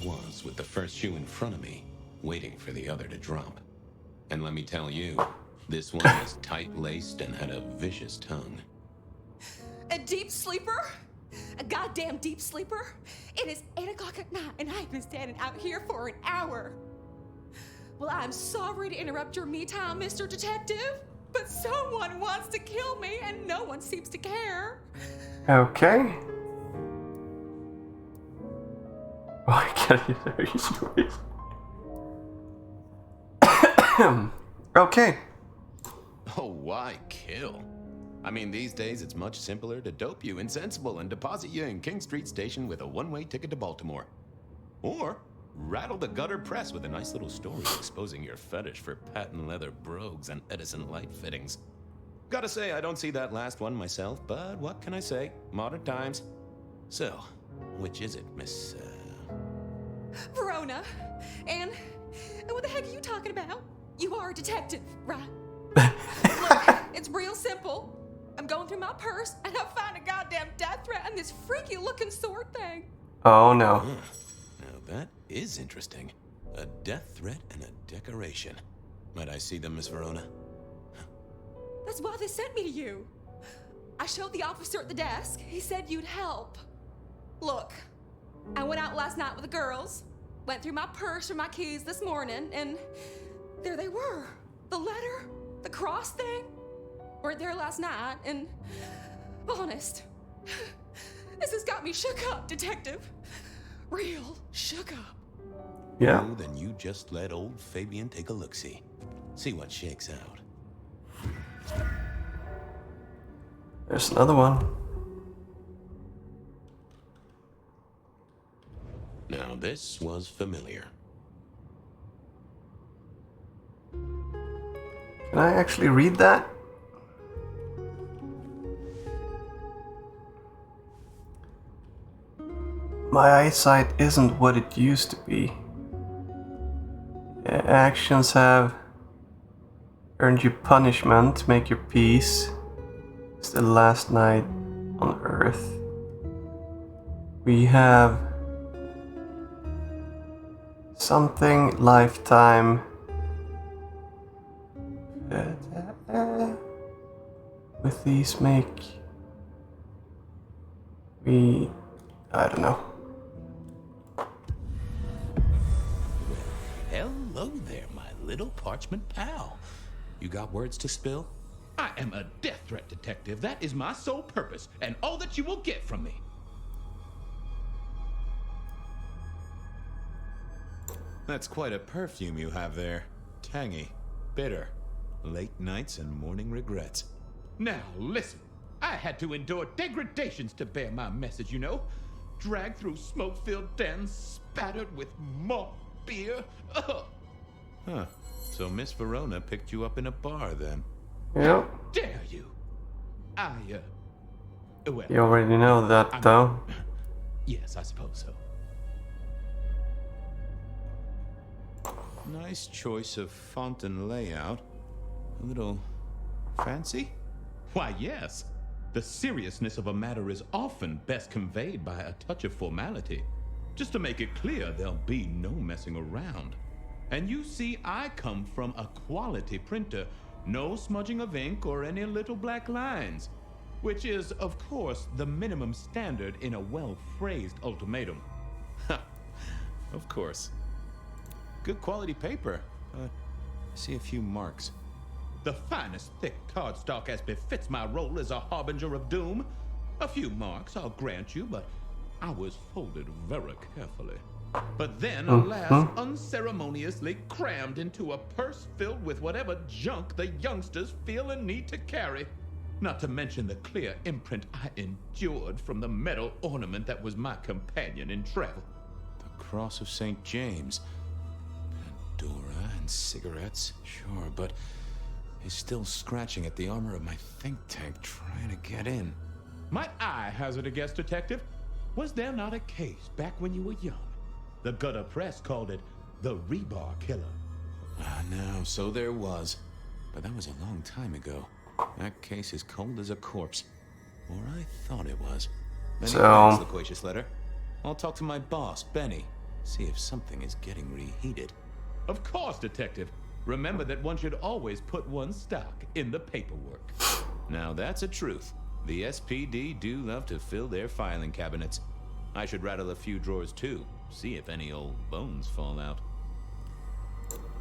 was with the first shoe in front of me, waiting for the other to drop. And let me tell you, this one was tight-laced and had a vicious tongue. A deep sleeper? A goddamn deep sleeper? It is 8 o'clock at night and I've been standing out here for an hour. Well, I'm sorry to interrupt your me time, Mr. Detective, but someone wants to kill me and no one seems to care. Okay. Why can't you hear you? Okay. Oh, why kill? I mean, these days it's much simpler to dope you insensible and deposit you in King Street Station with a one-way ticket to Baltimore. Or rattle the gutter press with a nice little story exposing your fetish for patent leather brogues and Edison light fittings. Gotta say, I don't see that last one myself, but what can I say? Modern times. So, which is it, Miss... Verona. And what the heck are you talking about? You are a detective, right? Look, it's real simple. I'm going through my purse and I find a goddamn death threat and this freaky looking sword thing. Oh no. Now that is interesting. A death threat and a decoration. Might I see them, Miss Verona? That's why they sent me to you. I showed the officer at the desk. He said you'd help. Look, I went out last night with the girls, went through my purse for my keys this morning, and there they were. The letter, the cross thing, weren't there last night, and honest, this has got me shook up, Detective. Real shook up. Yeah. Oh, then you just let old Fabian take a look-see. See what shakes out. There's another one. Now this was familiar. Can I actually read that? My eyesight isn't what it used to be. Actions have earned you punishment, make your peace. It's the last night on earth. We have something lifetime. With these make we, I don't know. Hello there, my little parchment pal. You got words to spill? I am a death threat detective. That is my sole purpose, and all that you will get from me. That's quite a perfume you have there. Tangy, bitter, late nights and morning regrets. Now, listen. I had to endure degradations to bear my message, you know. Dragged through smoke-filled dens, spattered with malt beer. Ugh. Huh. So Miss Verona picked you up in a bar, then? Yep. Dare you? Well, You already know that, though. Yes, I suppose so. Nice choice of font and layout. A little fancy? Why, yes. The seriousness of a matter is often best conveyed by a touch of formality. Just to make it clear, there'll be no messing around. And you see, I come from a quality printer. No smudging of ink or any little black lines. Which is, of course, the minimum standard in a well-phrased ultimatum. Ha! Of course. Good quality paper. I see a few marks. The finest thick cardstock as befits my role as a harbinger of doom. A few marks, I'll grant you, but I was folded very carefully. But then, alas, unceremoniously crammed into a purse filled with whatever junk the youngsters feel a need to carry. Not to mention the clear imprint I endured from the metal ornament that was my companion in travel. The Cross of St. James. Pandora and cigarettes, sure, but he's still scratching at the armor of my think tank trying to get in. Might I hazard a guess, Detective? Was there not a case back when you were young? The gutter press called it the rebar killer. No, so there was. But that was a long time ago. That case is cold as a corpse. Or I thought it was. Many thanks, loquacious letter. I'll talk to my boss, Benny. See if something is getting reheated. Of course, Detective. Remember that one should always put one's stock in the paperwork. Now that's a truth. The SPD do love to fill their filing cabinets. I should rattle a few drawers too, see if any old bones fall out.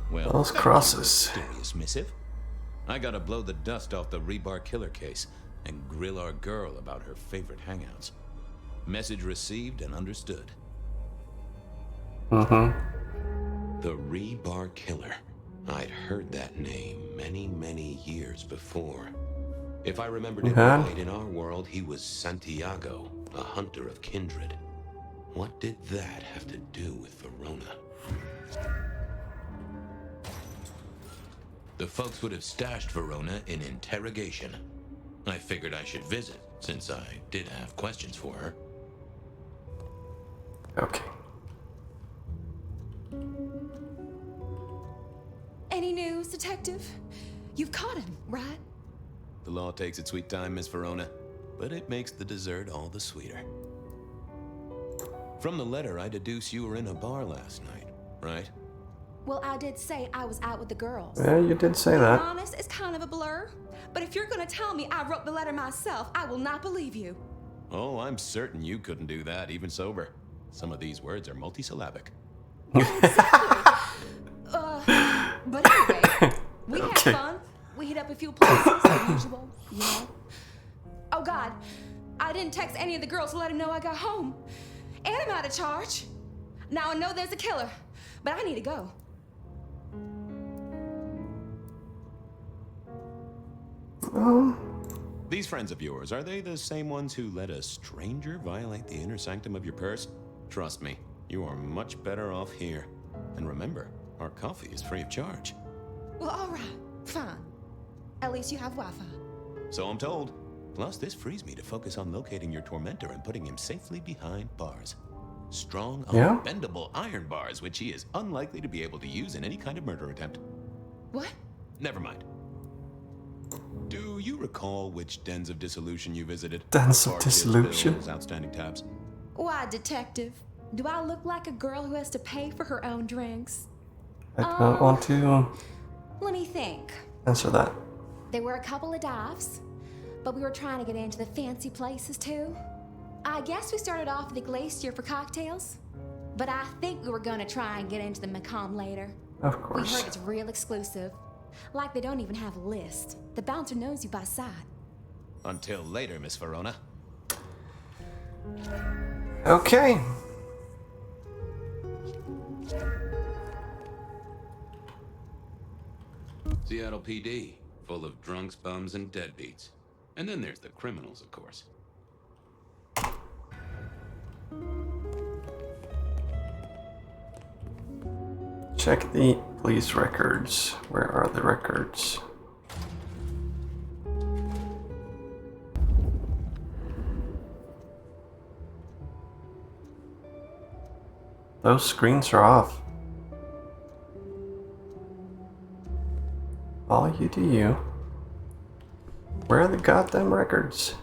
Well, Those crosses. serious missive. I gotta blow the dust off the rebar killer case and grill our girl about her favorite hangouts. Message received and understood. The rebar killer. I'd heard that name many, many years before. If I remembered it right, in our world, he was Santiago, a hunter of kindred. What did that have to do with Verona? The folks would have stashed Verona in interrogation. I figured I should visit, since I did have questions for her. Okay. Any news, Detective? You've caught him, right? The law takes its sweet time, Miss Verona, but it makes the dessert all the sweeter. From the letter, I deduce you were in a bar last night, right? Well, I did say I was out with the girls. Yeah, you did say To be that. honest, it's kind of a blur. But if you're gonna tell me I wrote the letter myself, I will not believe you. Oh, I'm certain you couldn't do that, even sober. Some of these words are multisyllabic. But anyway, we had fun. We hit up a few places, as usual, you know. Oh God, I didn't text any of the girls to let them know I got home. And I'm out of charge. Now I know there's a killer, but I need to go. These friends of yours, are they the same ones who let a stranger violate the inner sanctum of your purse? Trust me, you are much better off here. And remember, our coffee is free of charge. Well, all right, fine. At least you have Wi-Fi. So I'm told. Plus, this frees me to focus on locating your tormentor and putting him safely behind bars. Strong, Yeah? unbendable iron bars, which he is unlikely to be able to use in any kind of murder attempt. What? Never mind. Do you recall which dens of dissolution you visited? Dens of Hardships, dissolution? bills, outstanding tabs. Why, Detective? Do I look like a girl who has to pay for her own drinks? I don't want to Let me think. answer that. There were a couple of dives, but we were trying to get into the fancy places too. I guess we started off at the Glacier for cocktails, but I think we were gonna try and get into the Macomb later. Of We course. heard it's real exclusive. Like they don't even have a list. The bouncer knows you by sight. Until later, Miss Verona. Okay. Seattle PD, full of drunks, bums, and deadbeats. And then there's the criminals, of course. Check the police records. Where are the records? Those screens are off. All you do you. Where are the goddamn records?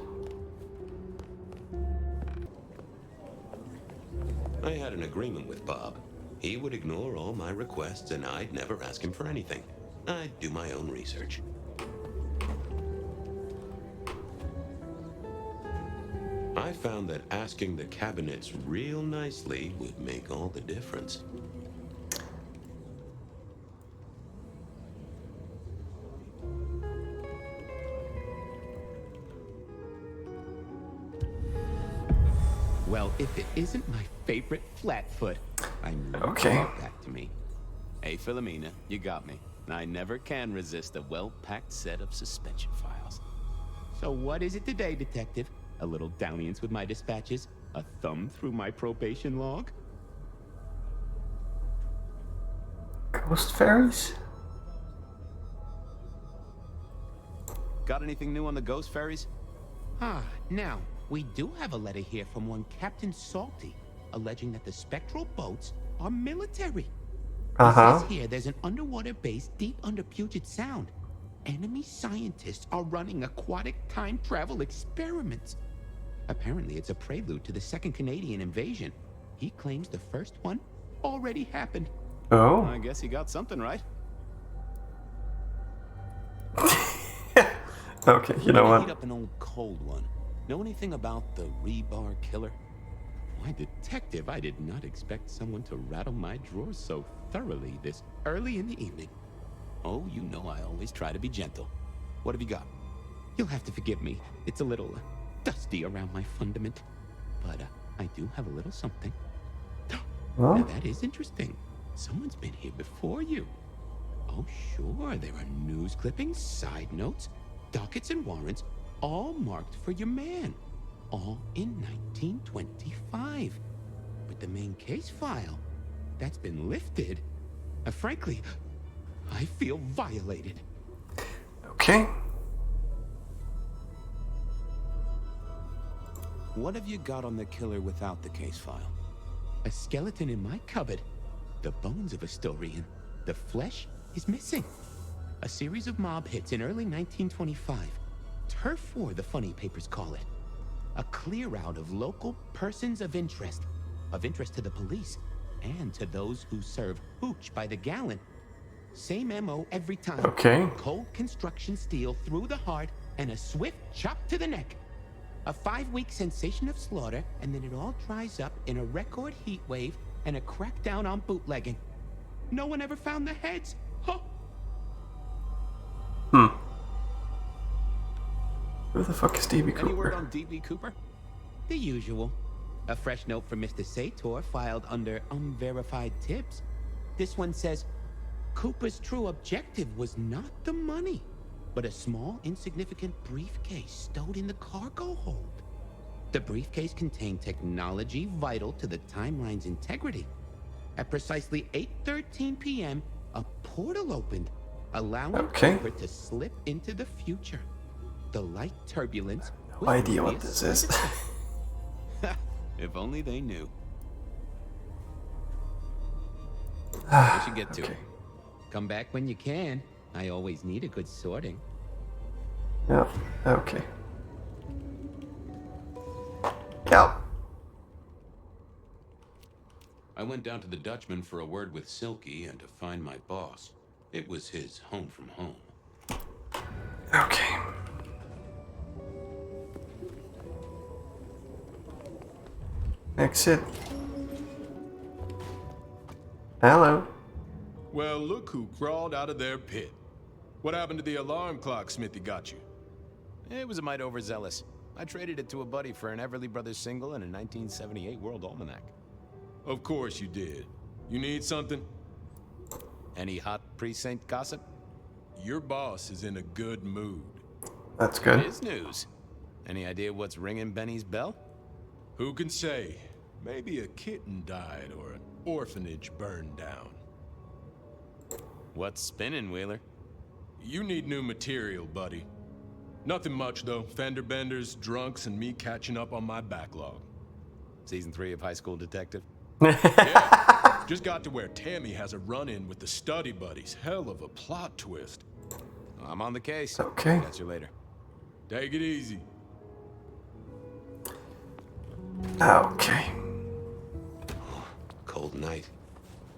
I had an agreement with Bob. He would ignore all my requests and I'd never ask him for anything. I'd do my own research. I found that asking the cabinets real nicely would make all the difference. Well, if it isn't my favorite flatfoot, I know Okay. you back to me. Hey, Philomena, you got me. I never can resist a well-packed set of suspension files. So what is it today, Detective? A little dalliance with my dispatches? A thumb through my probation log? Ghost fairies? Got anything new on the ghost ferries? Now, we do have a letter here from one Captain Salty, alleging that the spectral boats are military. It says here there's an underwater base deep under Puget Sound. Enemy scientists are running aquatic time travel experiments. Apparently, it's a prelude to the Second Canadian invasion. He claims the first one already happened. Oh. I guess he got something right. Okay, you know Heat what? up an old cold one. Know anything about the rebar killer? Why, detective, I did not expect someone to rattle my drawers so thoroughly this early in the evening. Oh, you know I always try to be gentle. What have you got? You'll have to forgive me. It's a little dusty around my fundament. But I do have a little something. Well, Now that is interesting. Someone's been here before you. Oh, sure, there are news clippings, side notes, dockets and warrants, all marked for your man. All in 1925. But the main case file, that's been lifted. Frankly, I feel violated. okay. What have you got on the killer without the case file? A skeleton in my cupboard. The bones of a Storian. The flesh is missing. A series of mob hits in early 1925. Turf war, the funny papers call it. A clear out of local persons of interest to the police, and to those who serve hooch by the gallon. Same MO every time. Okay. Cold construction steel through the heart and a swift chop to the neck. A 5-week sensation of slaughter, and then it all dries up in a record heat wave and a crackdown on bootlegging. No one ever found the heads. Huh. Who the fuck is DB Any word Cooper? on DB Cooper? The usual. A fresh note from Mr. Sator filed under unverified tips. This one says, Cooper's true objective was not the money, but a small, insignificant briefcase stowed in the cargo hold. The briefcase contained technology vital to the timeline's integrity. At precisely 8:13 p.m., a portal opened, allowing Okay. Cooper to slip into the future. The light turbulence. No idea what this is. If only they knew. We should get to Okay. it. Come back when you can. I always need a good sorting. Yeah, okay. Yeah. I went down to the Dutchman for a word with Silky and to find my boss. It was his home from home. Okay. Exit. Hello. Well, look who crawled out of their pit. What happened to the alarm clock Smithy got you? It was a mite overzealous. I traded it to a buddy for an Everly Brothers single and a 1978 World Almanac. Of course you did. You need something? Any hot precinct gossip? Your boss is in a good mood. That's good. His news. Any idea what's ringing Benny's bell? Who can say? Maybe a kitten died or an orphanage burned down. What's spinning, Wheeler? You need new material, buddy. Nothing much, though. Fender benders, drunks, and me catching up on my backlog. Season 3 of High School Detective? Yeah, just got to where Tammy has a run-in with the Study Buddies. Hell of a plot twist. I'm on the case. Okay. Catch you later. Take it easy. Okay. Cold night.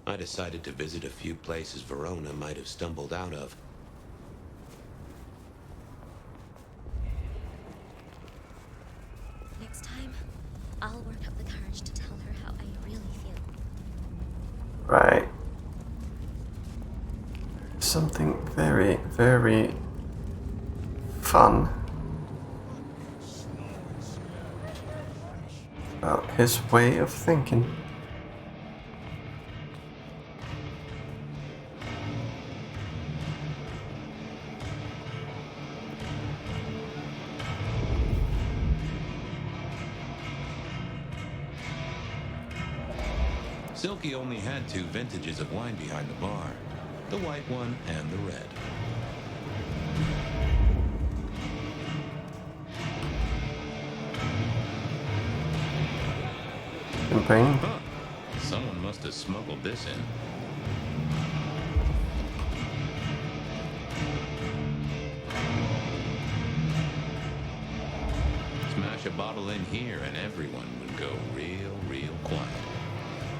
I decided to visit a few places Verona might have stumbled out of. Next time, I'll work up the courage to tell her how I really feel. Right. Something very, very fun about his way of thinking. Silky only had 2 vintages of wine behind the bar. The white one and the red. Champagne. Huh. Someone must have smuggled this in. Smash a bottle in here and everyone would go real quiet.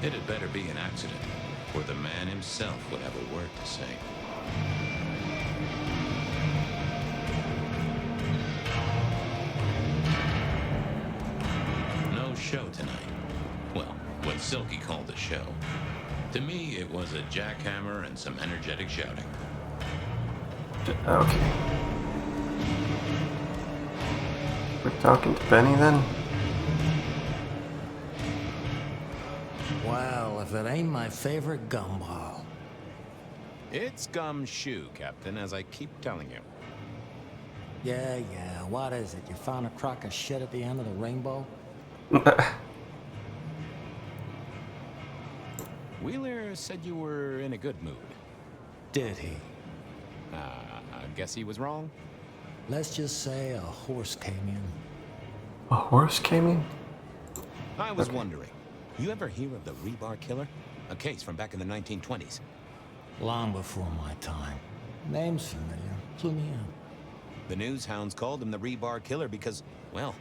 It had better be an accident, or the man himself would have a word to say. No show tonight. Well, what Silky called a show. To me, it was a jackhammer and some energetic shouting. Okay. We're talking to Benny then? Well, if it ain't my favorite gumball. It's gumshoe, Captain, as I keep telling you. Yeah, what is it? You found a crock of shit at the end of the rainbow? Wheeler said you were in a good mood. Did he? I guess he was wrong. Let's just say a horse came in. A horse came in? I was wondering, you ever hear of the rebar killer? A case from back in the 1920s. Long before my time. Name's familiar. Clue me in. The news hounds called him the rebar killer because, well,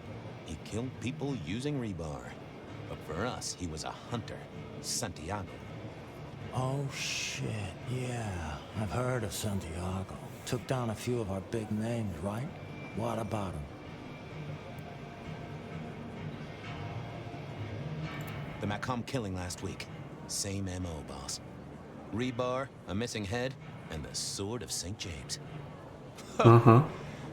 he killed people using rebar. But for us, he was a hunter. Santiago. Oh, shit. Yeah, I've heard of Santiago. Took down a few of our big names, right? What about him? The Macomb killing last week. Same MO, boss. Rebar, a missing head, and the sword of St. James.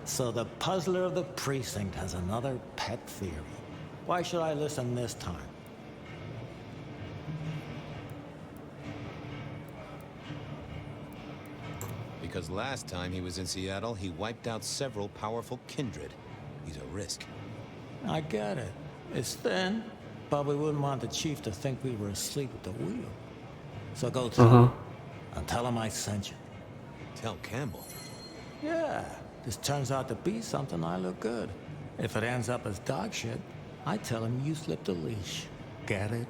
So the puzzler of the precinct has another pet theory. Why should I listen this time? Because last time he was in Seattle, he wiped out several powerful kindred. He's a risk. I get it. It's thin, but we wouldn't want the chief to think we were asleep at the wheel. So go tell him. And tell him I sent you. Tell Campbell. Yeah, this turns out to be something I look good. If it ends up as dog shit, I tell him you slipped a leash. Get it?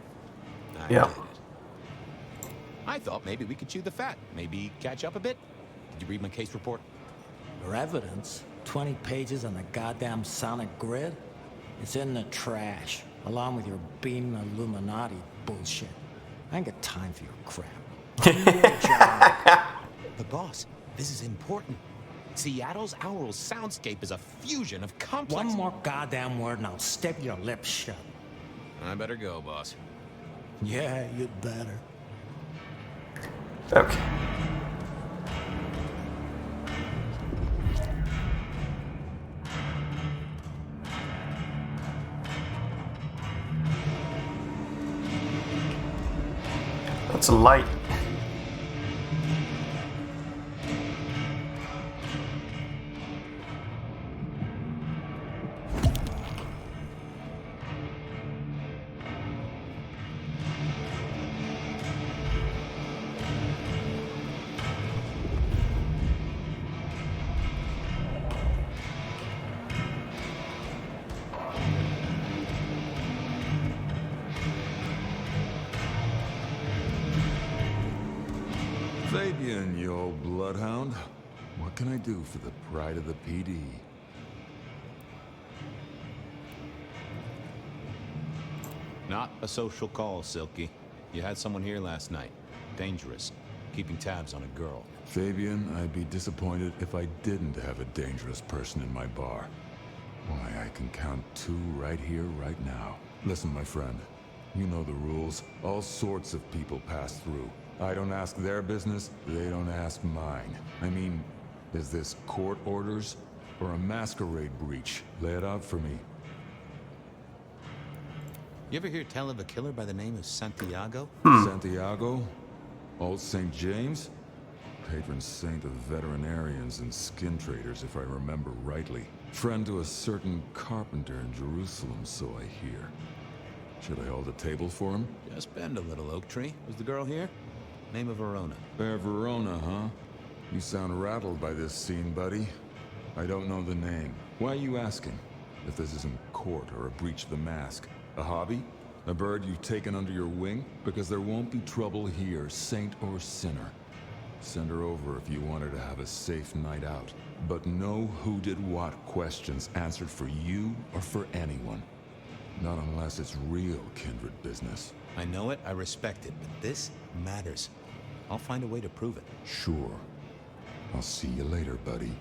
I Yeah. get it. I thought maybe we could chew the fat. Maybe catch up a bit. Did you read my case report? Your evidence? 20 pages on a goddamn sonic grid? It's in the trash, along with your beam Illuminati bullshit. I ain't got time for your crap. Do your job. But boss, this is important. Seattle's aural soundscape is a fusion of complex... One more goddamn word and I'll step your lips shut. I better go, boss. Yeah, you'd better. Okay. That's a light. Fabian, you old bloodhound. What can I do for the pride of the PD? Not a social call, Silky. You had someone here last night. Dangerous. Keeping tabs on a girl. Fabian, I'd be disappointed if I didn't have a dangerous person in my bar. Why, I can count 2 right here, right now. Listen, my friend. You know the rules. All sorts of people pass through. I don't ask their business, they don't ask mine. I mean, is this court orders or a masquerade breach? Lay it out for me. You ever hear tell of a killer by the name of Santiago? Santiago? Old St. James? Patron saint of veterinarians and skin traders, if I remember rightly. Friend to a certain carpenter in Jerusalem, so I hear. Should I hold a table for him? Just bend a little, Oak Tree. Was the girl here? Name of Verona. Fair Verona, huh? You sound rattled by this scene, buddy. I don't know the name. Why are you asking? If this isn't court or a breach of the mask. A hobby? A bird you've taken under your wing? Because there won't be trouble here, saint or sinner. Send her over if you want her to have a safe night out. But no who did what questions answered for you or for anyone. Not unless it's real kindred business. I know it, I respect it, but this matters. I'll find a way to prove it. Sure. I'll see you later, buddy.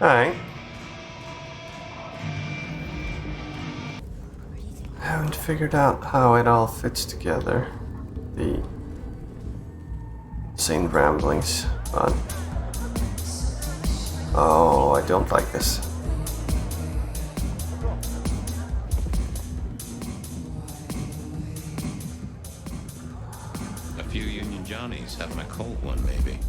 Alright. I haven't figured out how it all fits together. The insane ramblings, but... Oh, I don't like this. A few Union Johnnies having a cold one, maybe.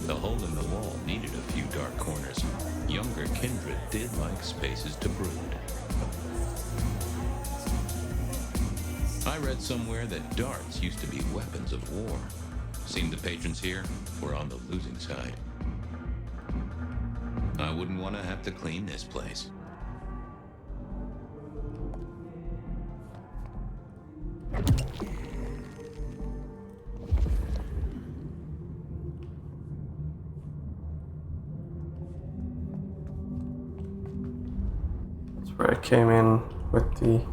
The hole in the wall needed a few dark corners. Younger kindred did like spaces to brood. I read somewhere that darts used to be weapons of war. Seemed the patrons here were on the losing side. I wouldn't want to have to clean this place. That's where I came in with the...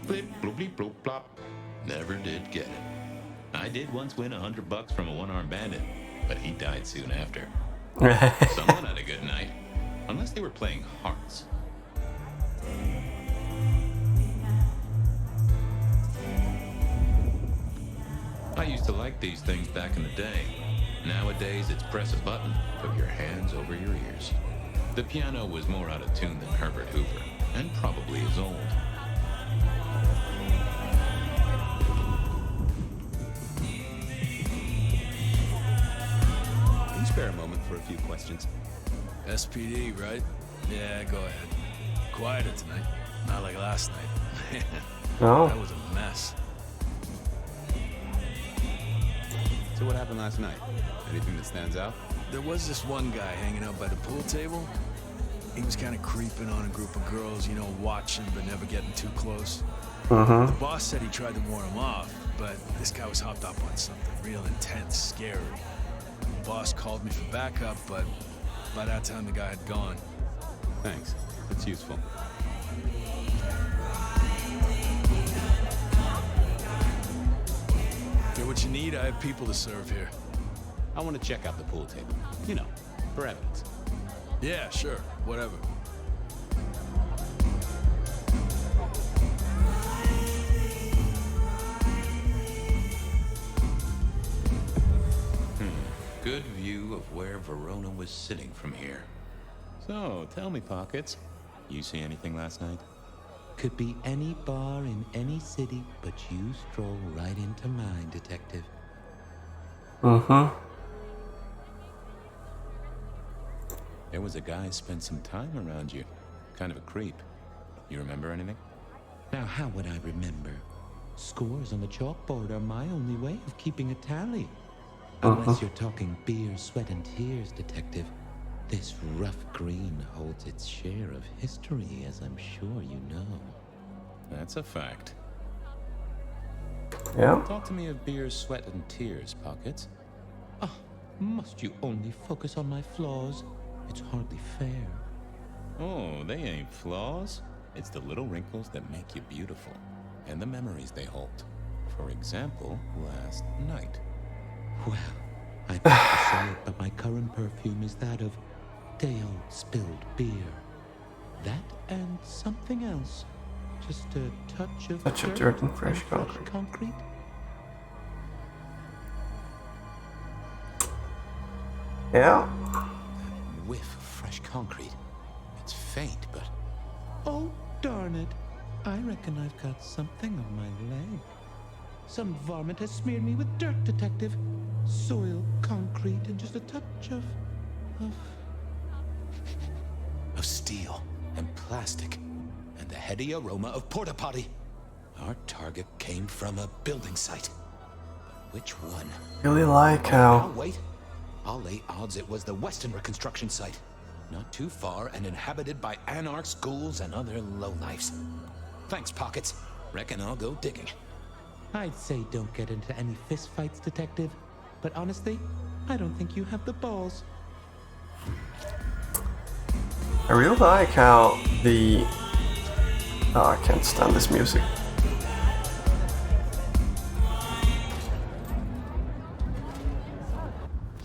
Blip, bloop, bleep, bloop, plop. Never did get it. I did once win $100 from a one-armed bandit, but he died soon after. Someone had a good night, unless they were playing hearts. I used to like these things back in the day. Nowadays, it's press a button, put your hands over your ears. The piano was more out of tune than Herbert Hoover, and probably as old. Can you spare a moment for a few questions? SPD, right? Yeah, go ahead. Quieter tonight. Not like last night. No? That was a mess. So what happened last night? Anything that stands out? There was this one guy hanging out by the pool table. He was kind of creeping on a group of girls, you know, watching but never getting too close. Mm-hmm. The boss said he tried to warn him off, but this guy was hopped up on something real intense, scary. The boss called me for backup, but by that time the guy had gone. Thanks. That's useful. Get what you need, I have people to serve here. I want to check out the pool table. You know, for evidence. Yeah, sure, whatever. Good view of where Verona was sitting from here. So, tell me, Pockets, you see anything last night? Could be any bar in any city, but you stroll right into mine, Detective. Mm-hmm. There was a guy spent some time around you. Kind of a creep. You remember anything? Now, how would I remember? Scores on the chalkboard are my only way of keeping a tally. Unless you're talking beer, sweat, and tears, Detective. This rough green holds its share of history, as I'm sure you know. That's a fact. Yeah. Talk to me of beer, sweat, and tears, Pockets. Oh, must you only focus on my flaws? It's hardly fair. Oh, they ain't flaws. It's the little wrinkles that make you beautiful, and the memories they hold. For example, last night. Well, I hate to say it, but my current perfume is that of day-old spilled beer. That and something else. Just a touch of dirt and fresh concrete. Yeah. That whiff of fresh concrete. It's faint, but... Oh, darn it. I reckon I've got something on my leg. Some varmint has smeared me with dirt, Detective. Soil, concrete, and just a touch of steel and plastic, and the heady aroma of porta potty. Our target came from a building site. But which one? Really like how Wait. I'll lay odds it was the Western reconstruction site. not too far and inhabited by anarchs, ghouls, and other lowlifes. Thanks, Pockets. Reckon I'll go digging. I'd say don't get into any fistfights, Detective. But honestly, I don't think you have the balls. I really like how the... Oh, I can't stand this music.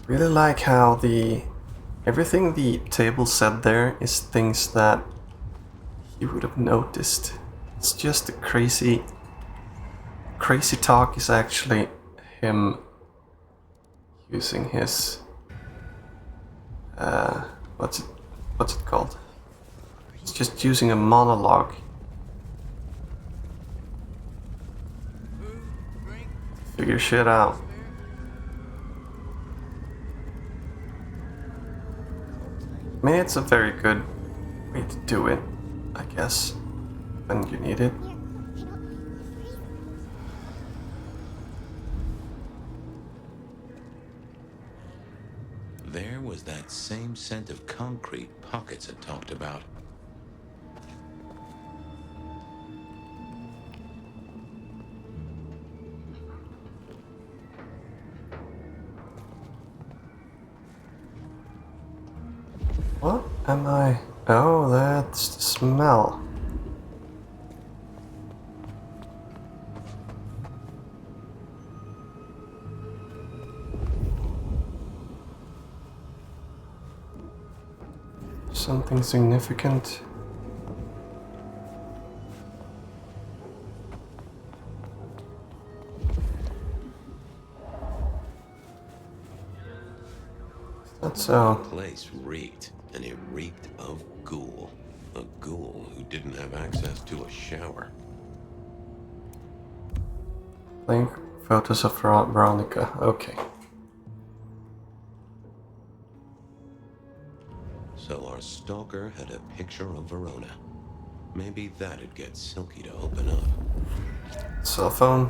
Really like how the... Everything the table said there is things that you would have noticed. It's just a crazy talk is actually him using his what's it called? It's just using a monologue. Figure shit out. I mean, it's a very good way to do it, I guess, when you need it. There was that same scent of concrete Pockets had talked about. What am I? Oh, that's the smell. Something significant. That's so. The place reeked, and it reeked of ghoul. A ghoul who didn't have access to a shower. Playing photos of Veronica. Okay. So our stalker had a picture of Verona. Maybe that'd get Silky to open up. Cell phone.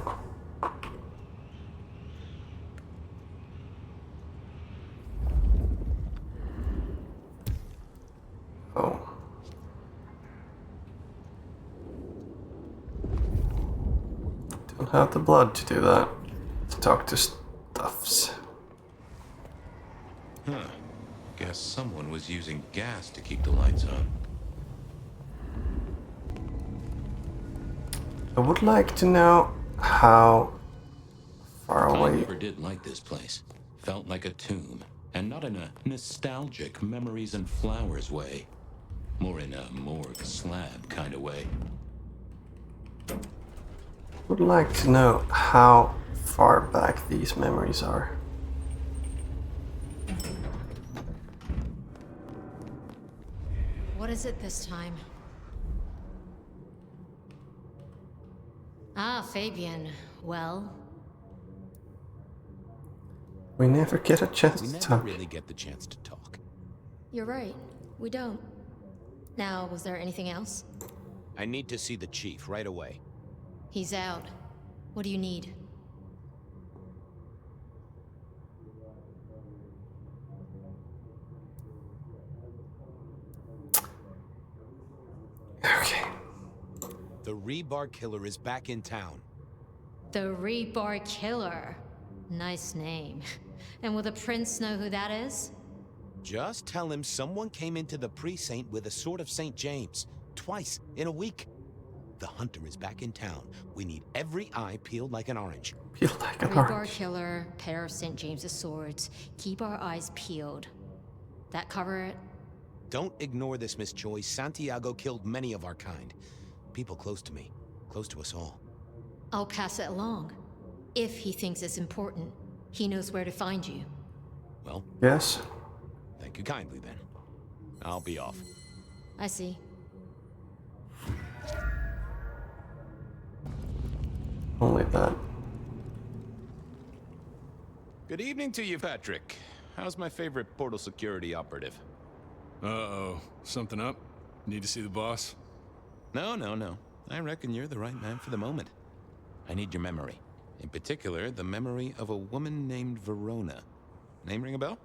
Oh. Don't have the blood to do that. To talk to stuffs. Huh. Guess someone was using gas to keep the lights on. I would like to know how far I away. never did like this place. Felt like a tomb. And not in a nostalgic memories and flowers way. More in a morgue slab kind of way. Would like to know how far back these memories are. What is it this time? Ah, Fabian. Well? We never get a chance We to never talk. really get the chance to talk. You're right. We don't. Now, was there anything else? I need to see the chief right away. He's out. What do you need? Okay. The rebar killer is back in town. The Rebar Killer. Nice name. And will the prince know who that is? Just tell him someone came into the precinct with a sword of St. James. Twice in a week. The hunter is back in town. We need every eye peeled like an orange. Peeled like an Rebar orange. Killer, pair of St. James's swords. Keep our eyes peeled. That cover it? Don't ignore this, Miss Joy. Santiago killed many of our kind. People close to me. Close to us all. I'll pass it along. If he thinks it's important, he knows where to find you. Well, Yes. thank you kindly then. I'll be off. I see. Only that. Good evening to you, Patrick. How's my favorite portal security operative? Uh-oh. Something up? Need to see the boss? No. I reckon you're the right man for the moment. I need your memory. In particular, the memory of a woman named Verona. Name ring a bell?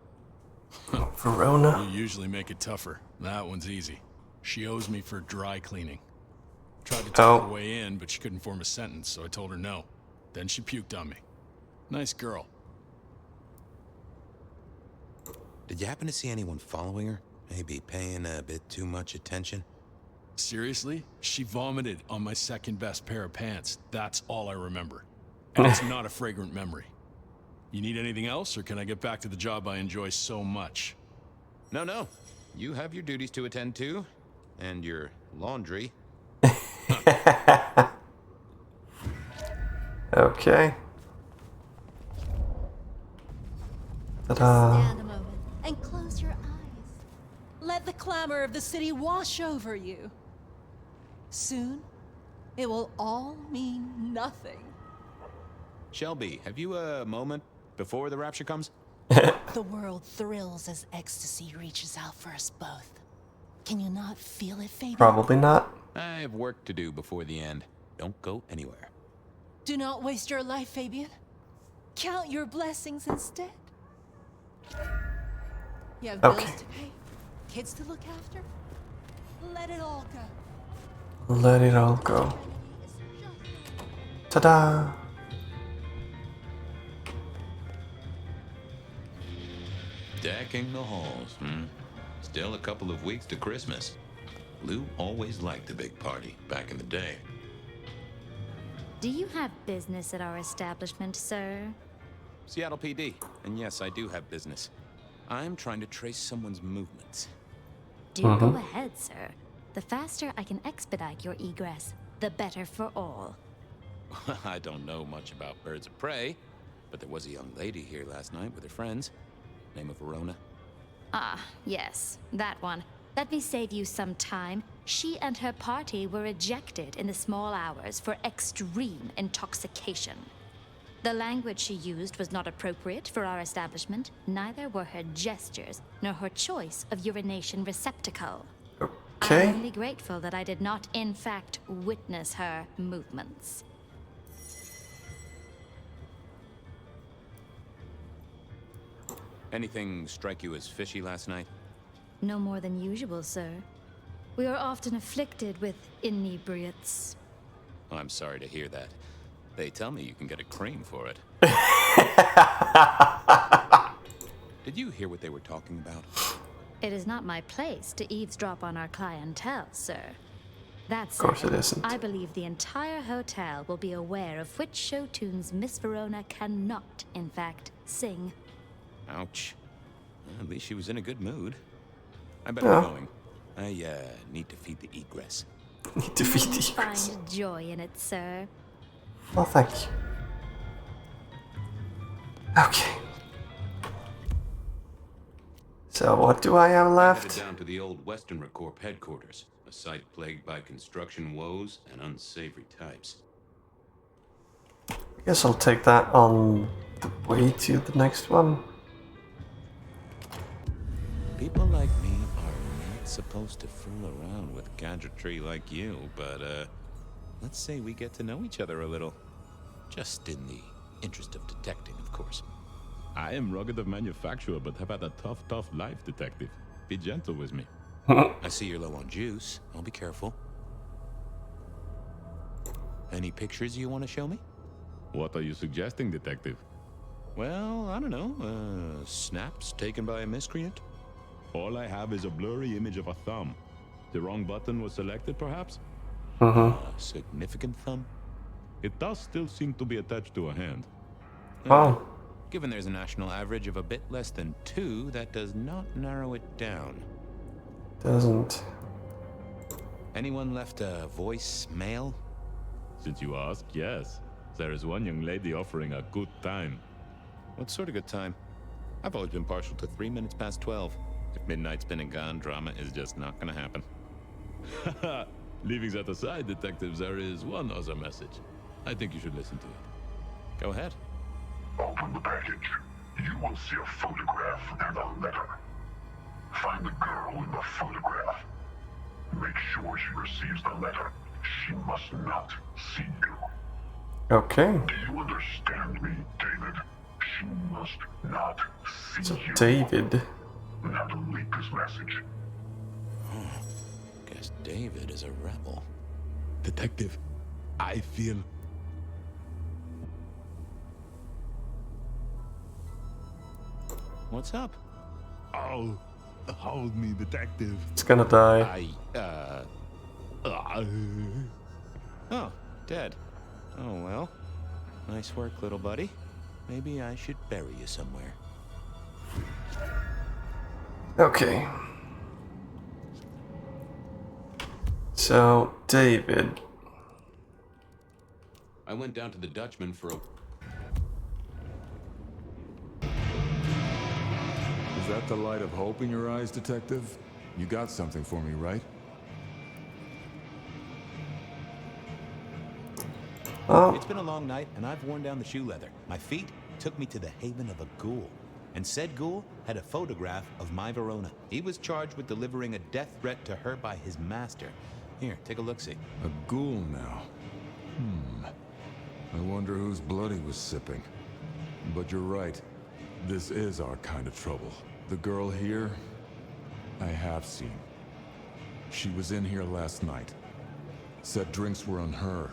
Verona. You usually make it tougher. That one's easy. She owes me for dry cleaning. Tried to talk her way in, but she couldn't form a sentence, so I told her no. Then she puked on me. Nice girl. Did you happen to see anyone following her? Maybe paying a bit too much attention? Seriously? She vomited on my second best pair of pants. That's all I remember. And it's not a fragrant memory. You need anything else, or can I get back to the job I enjoy so much? No. You have your duties to attend to, and your laundry. Okay. Ta-da. Stand a moment and close your eyes. Let the clamor of the city wash over you. Soon, it will all mean nothing. Shelby, have you a moment before the rapture comes? The world thrills as ecstasy reaches out for us both. Can you not feel it, Fabian? Probably not. I have work to do before the end. Don't go anywhere. Do not waste your life, Fabian. Count your blessings instead. You have bills to pay, kids to look after. Let it all go. Let it all go. Ta-da! Decking the halls, Still a couple of weeks to Christmas. Lou always liked the big party back in the day. Do you have business at our establishment, sir? Seattle PD. And yes, I do have business. I'm trying to trace someone's movements. Do go ahead, sir. The faster I can expedite your egress, the better for all. I don't know much about birds of prey, but there was a young lady here last night with her friends. Name of Verona. Ah, yes, that one. Let me save you some time. She and her party were ejected in the small hours for extreme intoxication. The language she used was not appropriate for our establishment. Neither were her gestures, nor her choice of urination receptacle. Okay. I'm only grateful that I did not, in fact, witness her movements. Anything strike you as fishy last night? No more than usual, sir. We are often afflicted with inebriates. Oh, I'm sorry to hear that. They tell me you can get a cream for it. Did you hear what they were talking about? It is not my place to eavesdrop on our clientele, sir. That said, Of course it isn't. I believe the entire hotel will be aware of which show tunes Miss Verona cannot, in fact, sing. Ouch. Well, at least she was in a good mood. I better be going. I need to feed the egress. Need to feed the egress. Find joy in it, sir. Well, thank you. Okay. So what do I have Headed left? down to the old Western Corp headquarters, a site plagued by construction woes and unsavory types. I guess I'll take that on the way to the next one. People like me are not supposed to fool around with gadgetry like you, but let's say we get to know each other a little. Just in the interest of detecting, of course. I am rugged of manufacture, but have had a tough life, detective. Be gentle with me. I see you're low on juice. I'll be careful. Any pictures you want to show me? What are you suggesting, detective? Well, I don't know. Snaps taken by a miscreant? All I have is a blurry image of a thumb. The wrong button was selected, perhaps? A significant thumb? It does still seem to be attached to a hand. Wow. Given there's a national average of a bit less than 2, that does not narrow it down. Doesn't. Anyone left a voicemail? Since you ask, yes. There is one young lady offering a good time. What sort of good time? I've always been partial to 3 minutes past 12. If midnight's been and gone, drama is just not gonna happen. Haha. Leaving that aside, detectives, there is one other message. I think you should listen to it. Go ahead. Open the package. You will see a photograph and a letter. Find the girl in the photograph. Make sure she receives the letter. She must not see you. Okay. Do you understand me, David? She must not see So you. David. and how to leak this message. Guess David is a rebel. Detective, I feel... What's up? Oh, hold me, detective. It's gonna die. Oh, dead. Oh, well. Nice work, little buddy. Maybe I should bury you somewhere. Okay. So, David. I went down to the Dutchman for a... Is that the light of hope in your eyes, detective? You got something for me, right? Oh. It's been a long night, and I've worn down the shoe leather. My feet took me to the haven of a ghoul. And said ghoul had a photograph of my Verona. He was charged with delivering a death threat to her by his master. Here, take a look-see. A ghoul now. I wonder whose blood he was sipping. But you're right. This is our kind of trouble. The girl here, I have seen. She was in here last night. Said drinks were on her.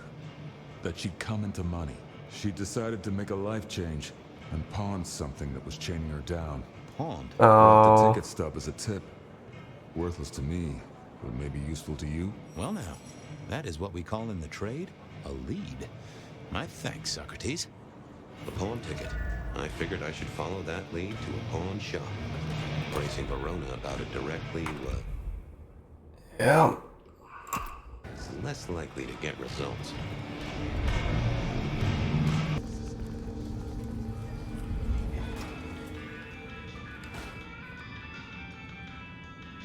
That she'd come into money. She decided to make a life change and pawned something that was chaining her down. Pawned? Left the ticket stub as a tip. Worthless to me, but maybe useful to you. Well now, that is what we call in the trade a lead. My thanks, Socrates. The pawn ticket. I figured I should follow that lead to a pawn shop. Bracing Verona about it directly was... Yeah. It's less likely to get results.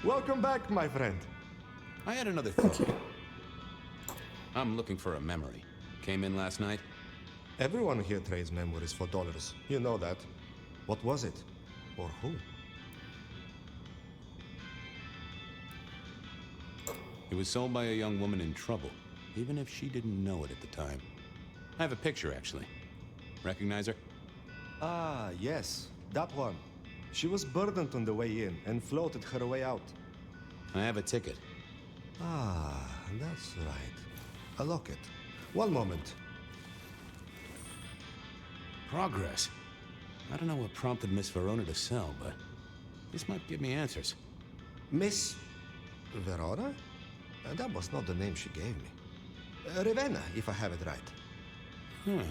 Welcome back, my friend. I had another thought. I'm looking for a memory. Came in last night. Everyone here trades memories for dollars. You know that. What was it? Or who? It was sold by a young woman in trouble, even if she didn't know it at the time. I have a picture, actually. Recognize her? Ah, yes. That one. She was burdened on the way in and floated her way out. I have a ticket. Ah, that's right. A locket. One moment. Progress. I don't know what prompted Miss Verona to sell, but this might give me answers. Miss Verona? That was not the name she gave me. Ravenna, if I have it right. Now,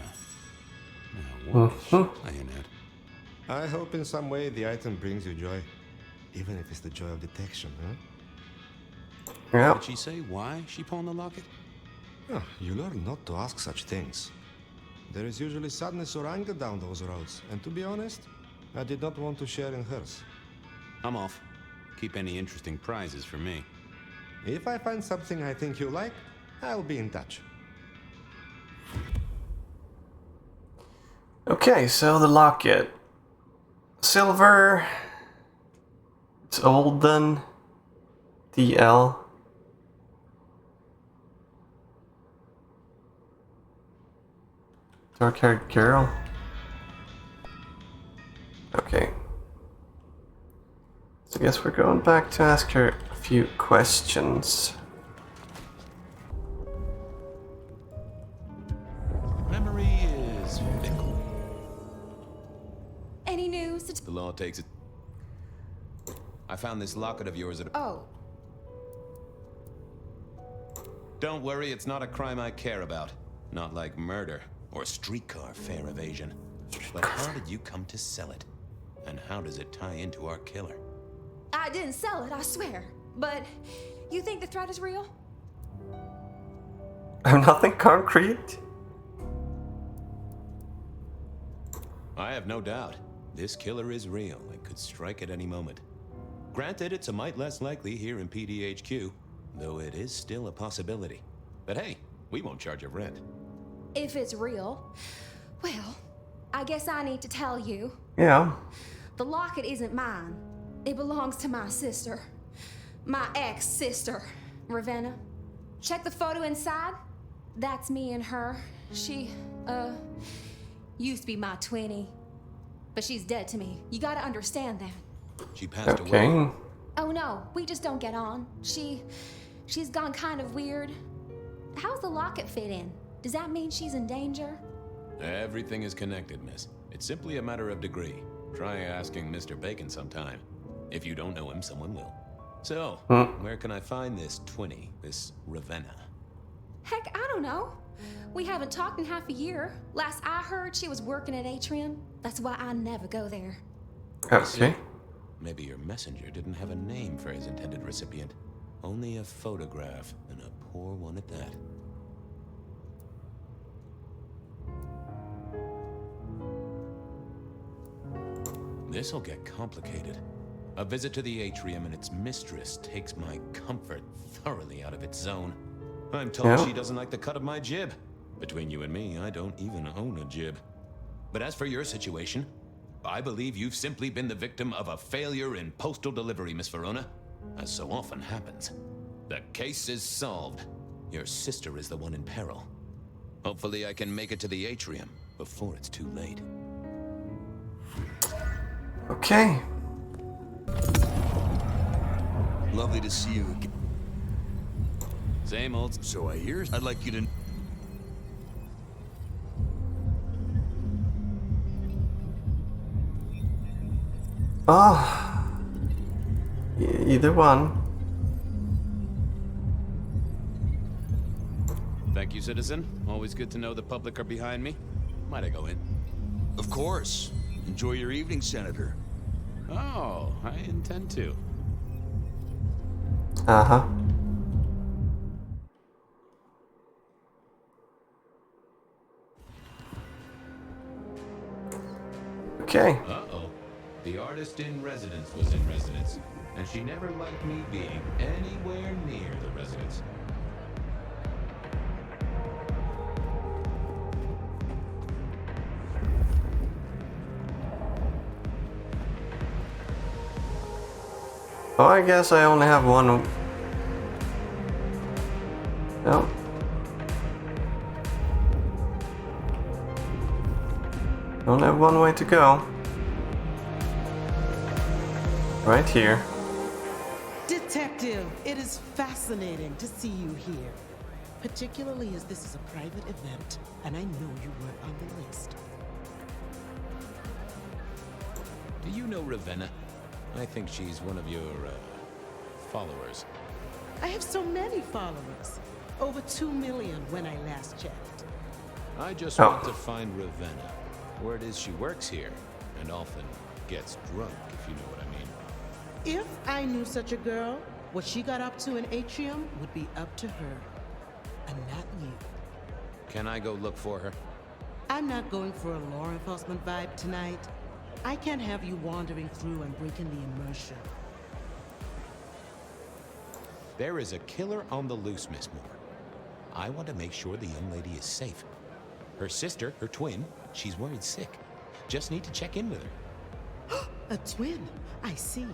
what is she playing at? I hope in some way the item brings you joy. Even if it's the joy of detection, huh? Yeah. Did she say why she pawned the locket? Oh, you learn not to ask such things. There is usually sadness or anger down those roads, and to be honest, I did not want to share in hers. I'm off. Keep any interesting prizes for me. If I find something I think you like, I'll be in touch. Okay, so the locket. Silver. It's olden. DL. Dark-haired girl. Okay. So I guess we're going back to ask her a few questions. Memory is fickle. Any news? The law takes it. I found this locket of yours at a... Oh. Don't worry, it's not a crime I care about. Not like murder or streetcar fare evasion. But how did you come to sell it? And how does it tie into our killer? I didn't sell it, I swear. But you think the threat is real? Nothing concrete? I have no doubt. This killer is real and could strike at any moment. Granted, it's a mite less likely here in PDHQ, though it is still a possibility. But hey, we won't charge a rent. If it's real, well, I guess I need to tell you. Yeah. The locket isn't mine. It belongs to my sister. My ex-sister, Ravenna. Check the photo inside. That's me and her. She, used to be my twinnie. But she's dead to me. You gotta understand that. She passed Okay. away. Oh no, we just don't get on. She's gone kind of weird. How's the locket fit in? Does that mean she's in danger? Everything is connected, miss. It's simply a matter of degree. Try asking Mr. Bacon sometime. If you don't know him, someone will. So, where can I find this twinny, this Ravenna? Heck, I don't know. We haven't talked in half a year. Last I heard, she was working at Atrium. That's why I never go there. Okay. Maybe your messenger didn't have a name for his intended recipient. Only a photograph, and a poor one at that. This'll get complicated. A visit to the atrium and its mistress takes my comfort thoroughly out of its zone. I'm told she doesn't like the cut of my jib. Between you and me, I don't even own a jib. But as for your situation, I believe you've simply been the victim of a failure in postal delivery, Miss Verona. As so often happens. The case is solved. Your sister is the one in peril. Hopefully I can make it to the atrium before it's too late. Okay. Lovely to see you again. Same old. So I hear. I'd like you to. Either one. Thank you, citizen. Always good to know the public are behind me. Might I go in? Of course. Enjoy your evening, Senator. Oh, I intend to. Uh-huh. Okay. Uh-oh. The artist in residence was in residence, and she never liked me being anywhere near the residence. Oh, I guess I only have one. No. Only have one way to go. Right here. Detective, it is fascinating to see you here. Particularly as this is a private event, and I know you weren't on the list. Do you know Ravenna? I think she's one of your, followers. I have so many followers. Over 2 million when I last checked. I just want to find Ravenna. Word is she works here, and often gets drunk, if you know what I mean. If I knew such a girl, what she got up to in Atrium would be up to her. And not you. Can I go look for her? I'm not going for a law enforcement vibe tonight. I can't have you wandering through and breaking the immersion. There is a killer on the loose, Miss Moore. I want to make sure the young lady is safe. Her sister, her twin, she's worried sick. Just need to check in with her. A twin? I see.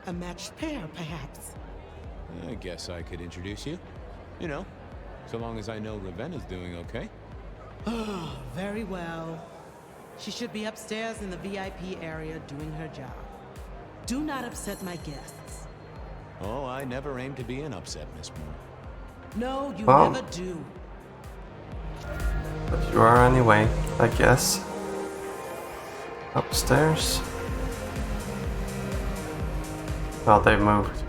A matched pair, perhaps. I guess I could introduce you. You know, so long as I know Ravenna's doing okay. Oh, very well. She should be upstairs in the VIP area doing her job. Do not upset my guests. Oh, I never aim to be an upset, Miss Moore. No, you never do. But you are anyway, I guess. Upstairs. Well, they moved.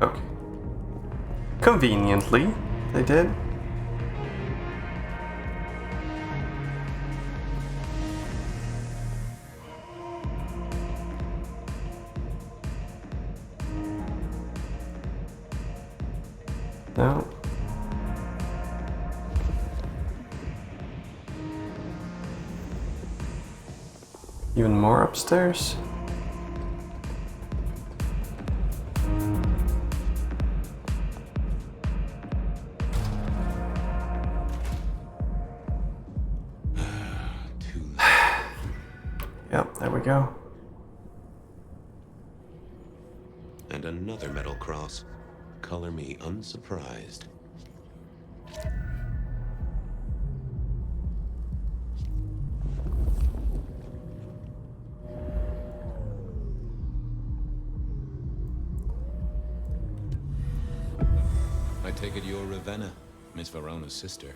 Okay. Conveniently, they did. No. Even more upstairs. Yep, there we go. And another metal cross. Color me unsurprised. I take it you're Ravenna, Miss Verona's sister.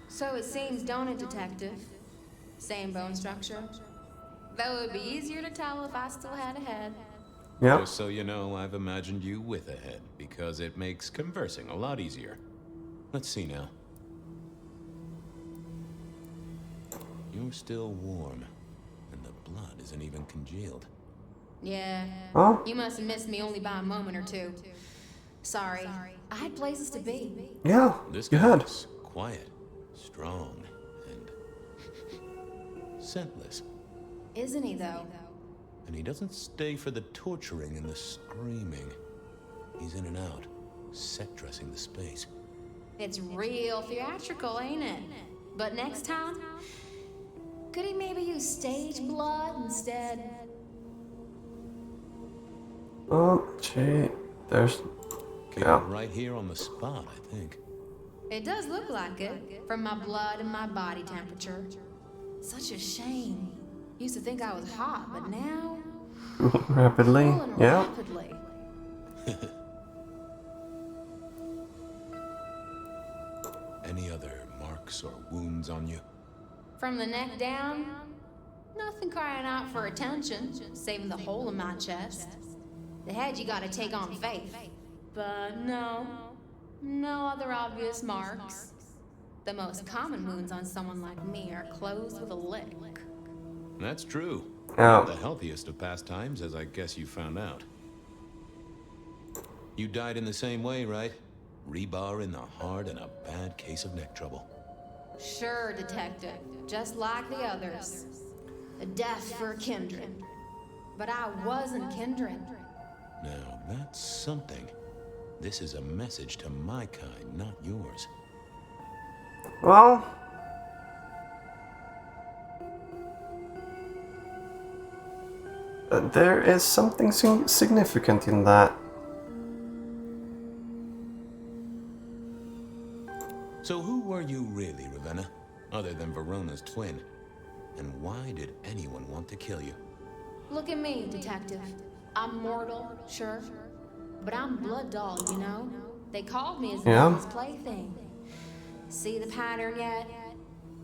So it seems, don't it, Detective? Same bone structure. Though it would be easier to tell if I still had a head. Yep. Just so you know, I've imagined you with a head, because it makes conversing a lot easier. Let's see now. You're still warm, and the blood isn't even congealed. Yeah. Huh? You must have missed me only by a moment or two. Sorry. I had places to be. Yeah, This you guy had. is quiet, strong, and scentless. Isn't he, though? And he doesn't stay for the torturing and the screaming. He's in and out, set dressing the space. It's real theatrical, ain't it? But next time, could he maybe use stage blood instead? Oh, gee. There's... Killed Yeah. right here on the spot, I think. It does look like it, from my blood and my body temperature. Such a shame. Used to think I was hot, but now... Rapidly, cooling yeah. rapidly. Any other marks or wounds on you? From the neck down, nothing crying out for attention, saving the hole in my chest. The head you gotta take on faith. But no other obvious marks. The most common wounds on someone like me are closed with a lick. That's true. Yeah. Not the healthiest of pastimes, as I guess you found out. You died in the same way, right? Rebar in the heart and a bad case of neck trouble. Sure, Detective. Just like the others. A death for a kindred. But I wasn't kindred. Now, that's something. This is a message to my kind, not yours. Well... there is something significant in that. So who were you really, Ravenna? Other than Verona's twin? And why did anyone want to kill you? Look at me, Detective. I'm mortal, sure. But I'm blood doll, you know? They called me as the Yeah. devil's plaything. See the pattern yet?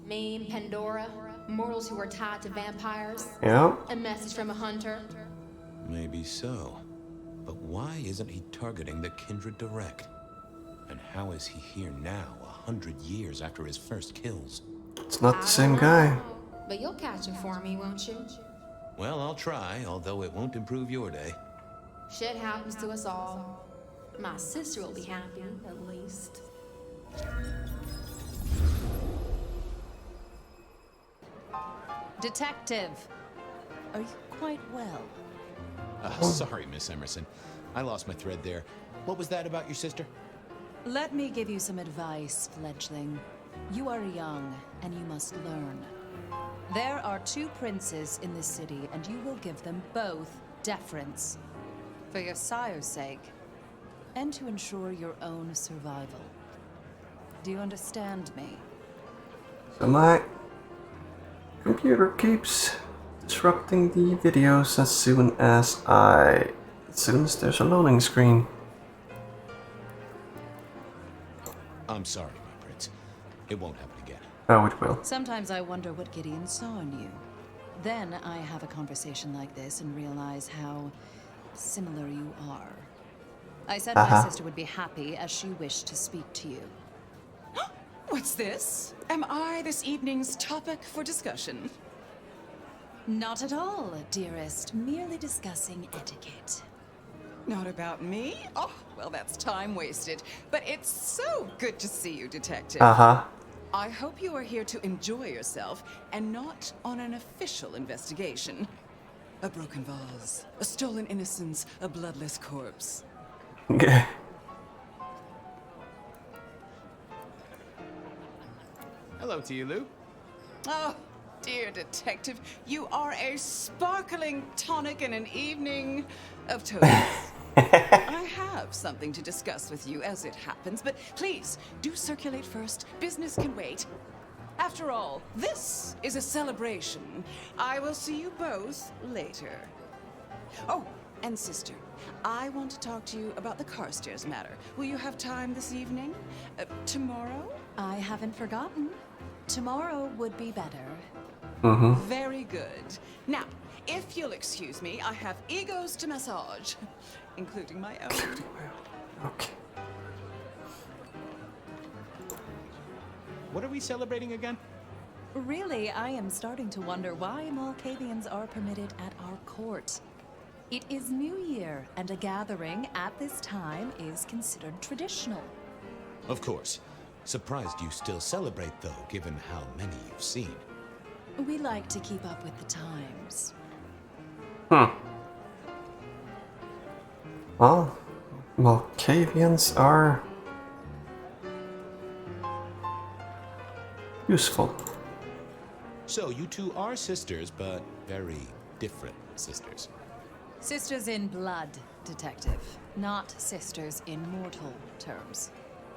Me and Pandora, mortals who are tied to vampires. Yeah. A message from a hunter. Maybe so. But why isn't he targeting the kindred direct? And how is he here now, 100 years after his first kills? It's not the same guy. But you'll catch him for me, won't you? Well, I'll try, although it won't improve your day. Shit happens to us all. My sister will be happy, at least. Detective, are you quite well? Sorry, Miss Emerson. I lost my thread there. What was that about your sister? Let me give you some advice, fledgling. You are young, and you must learn. There are 2 princes in this city, and you will give them both deference. For your sire's sake, and to ensure your own survival. Do you understand me? So my computer keeps disrupting the videos as soon as there's a loading screen. I'm sorry, my prince. It won't happen again. Oh, it will. Sometimes I wonder what Gideon saw in you. Then I have a conversation like this and realize how similar you are. I said my sister would be happy as she wished to speak to you. What's this? Am I this evening's topic for discussion? Not at all, dearest. Merely discussing etiquette. Not about me? Oh, well, that's time wasted. But it's so good to see you, Detective. I hope you are here to enjoy yourself and not on an official investigation. A broken vase, a stolen innocence, a bloodless corpse. Okay. Hello to you, Lou. Oh, dear Detective, you are a sparkling tonic in an evening of toads. I have something to discuss with you as it happens, but please, do circulate first. Business can wait. After all, this is a celebration. I will see you both later. Oh, And sister, I want to talk to you about the Carstairs matter. Will you have time this evening? Tomorrow? I haven't forgotten. Tomorrow would be better. Very good. Now, if you'll excuse me, I have egos to massage, including my own. Okay. What are we celebrating again? Really, I am starting to wonder why Malkavians are permitted at our court. It is New Year, and a gathering at this time is considered traditional. Of course. Surprised you still celebrate, though, given how many you've seen. We like to keep up with the times. Well, Malkavians are useful. So, you two are sisters, but very different sisters. Sisters in blood, detective. Not sisters in mortal terms.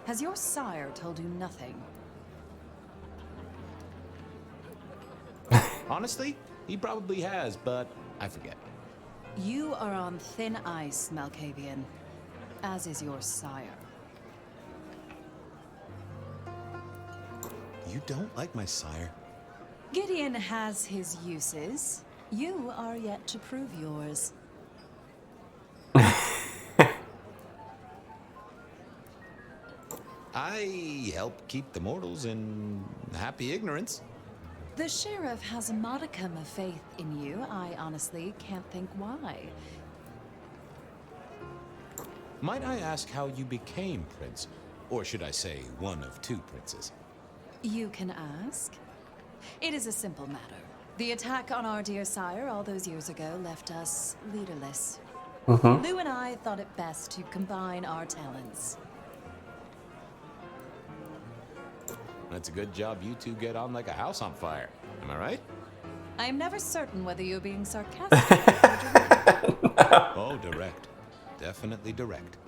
Has your sire told you nothing? Honestly, he probably has, but I forget. You are on thin ice, Malkavian. As is your sire. You don't like my sire? Gideon has his uses. You are yet to prove yours. I help keep the mortals in happy ignorance. The sheriff has a modicum of faith in you. I honestly can't think why. Might I ask how you became prince? Or should I say, one of two princes? You can ask. It is a simple matter. The attack on our dear sire all those years ago left us leaderless. Lou and I thought it best to combine our talents. That's a good job you two get on like a house on fire. Am I right? I am never certain whether you're being sarcastic or direct. Oh, direct. Definitely direct.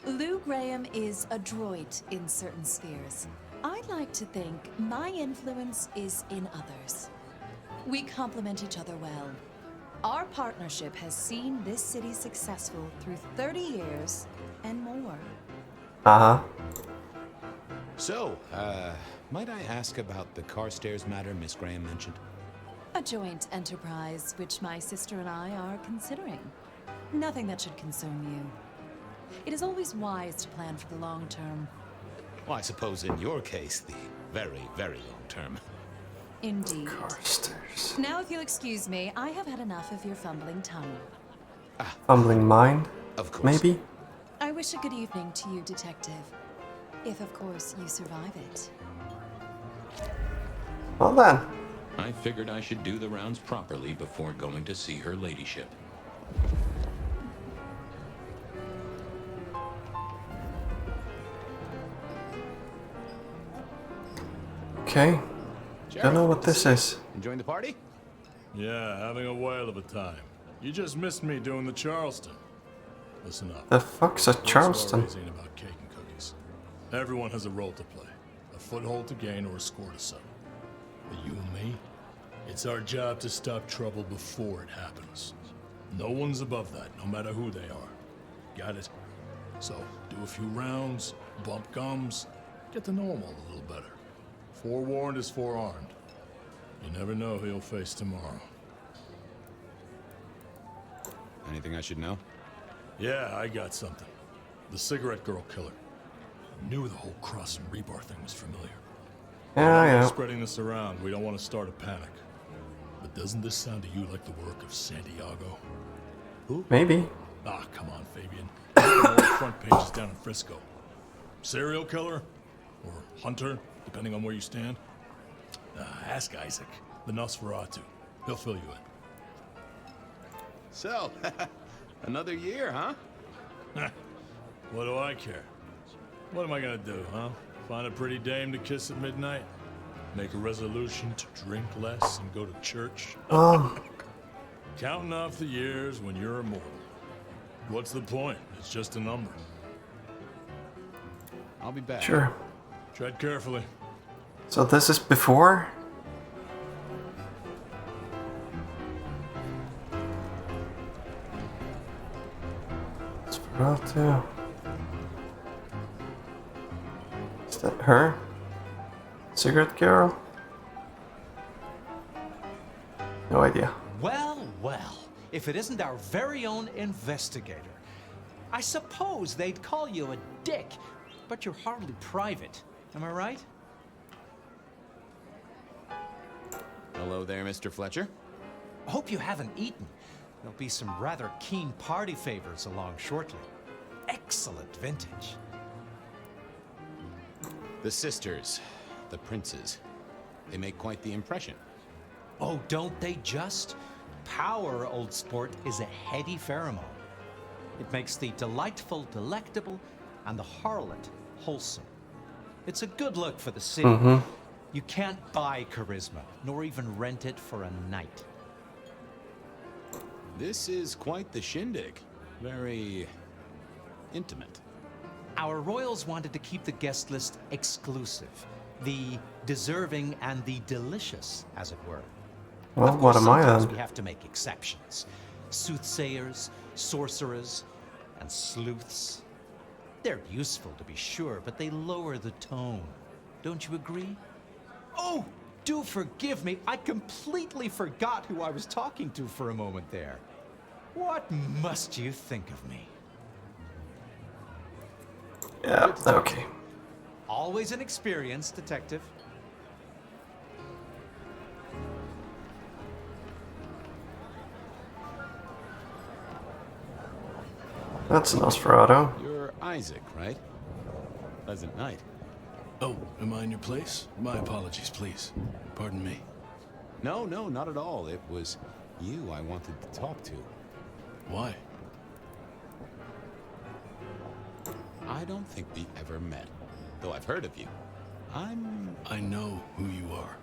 Lou Graham is adroit in certain spheres. I like to think my influence is in others. We complement each other well. Our partnership has seen this city successful through 30 years and more. So, might I ask about the Carstairs matter Miss Graham mentioned? A joint enterprise which my sister and I are considering. Nothing that should concern you. It is always wise to plan for the long term. Well, I suppose in your case, the very, very long term. Indeed. Carstairs. Now, if you'll excuse me, I have had enough of your fumbling tongue. Fumbling mind? Of course. Maybe? I wish a good evening to you, detective. If, of course, you survive it. Well then. I figured I should do the rounds properly before going to see her ladyship. Okay. Don't know what this is. Enjoying the party? Yeah, having a whale of a time. You just missed me doing the Charleston. Listen up. The fuck's a Charleston? This ain't about cake and cookies. Everyone has a role to play. A foothold to gain or a score to settle. But you and me? It's our job to stop trouble before it happens. No one's above that, no matter who they are. Got it? So, do a few rounds, bump gums, get to know them all a little better. Forewarned is forearmed. You never know who you'll face tomorrow. Anything I should know? Yeah, I got something. The cigarette girl killer. Knew the whole Cross and Rebar thing was familiar. Yeah. Spreading this around, we don't want to start a panic. But doesn't this sound to you like the work of Santiago? Who? Maybe. Ah, come on, Fabian. More front pages down in Frisco. Serial killer? Or hunter, depending on where you stand? Ask Isaac, the Nosferatu. He'll fill you in. So, another year, huh? What do I care? What am I gonna do, huh? Find a pretty dame to kiss at midnight? Make a resolution to drink less and go to church? Counting off the years when you're immortal. What's the point? It's just a number. I'll be back. Sure. Tread carefully. So this is before? Girl too. Is that her? Cigarette girl? No idea. Well, well, if it isn't our very own investigator. I suppose they'd call you a dick, but you're hardly private. Am I right? Hello there, Mr. Fletcher. Hope you haven't eaten. There'll be some rather keen party favors along shortly. Excellent vintage. The sisters, the princes, they make quite the impression. Oh, don't they just? Power, old sport, is a heady pheromone. It makes the delightful delectable and the harlot wholesome. It's a good look for the city. You can't buy charisma, nor even rent it for a night. This is quite the shindig. Very intimate. Our royals wanted to keep the guest list exclusive. The deserving and the delicious, as it were. Well, what am I Sometimes then? we have to make exceptions. Soothsayers, sorcerers, and sleuths. They're useful, to be sure, but they lower the tone. Don't you agree? Oh, do forgive me. I completely forgot who I was talking to for a moment there. What must you think of me? Yeah, okay. Always an experienced detective. That's Nosferatu. You're Isaac, right? Pleasant night. Oh, am I in your place? My apologies, please. Pardon me. No, not at all. It was you I wanted to talk to. Why? I don't think we ever met, though I've heard of you. I know who you are.